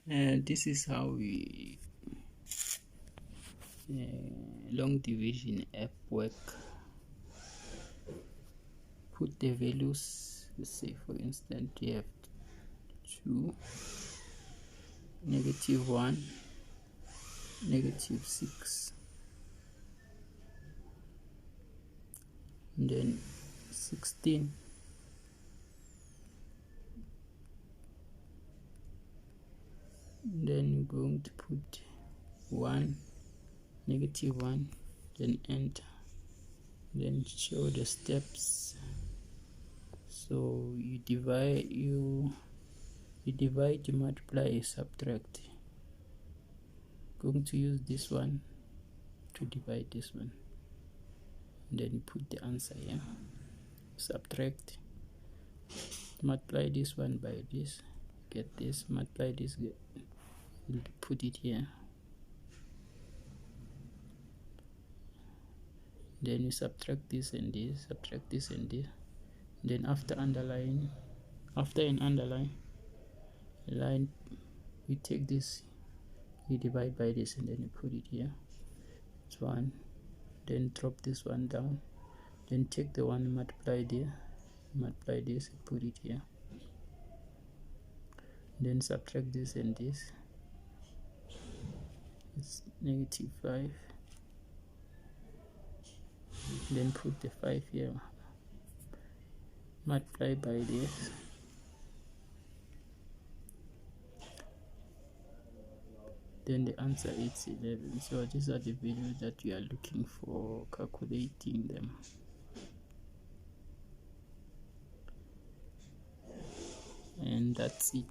This is how we long division app work. Put the values. Let's say for instance you have 2, -1, -6, and then 16, then you're going to put 1, -1, then enter, then show the steps. So you divide, you multiply, subtract. Going to use this one to divide this one, and then you put the answer here. Subtract, multiply this one by this, get this, multiply this, put it here, then you subtract this and this, subtract this and this. Then after an underline line, you take this, you divide by this, and then you put it here. It's 1, then drop this one down, then take the one, multiply this, and put it here, then subtract this and this. It's -5, then put the 5 here, multiply by this, then the answer is 11. So these are the values that we are looking for, calculating them. And that's it.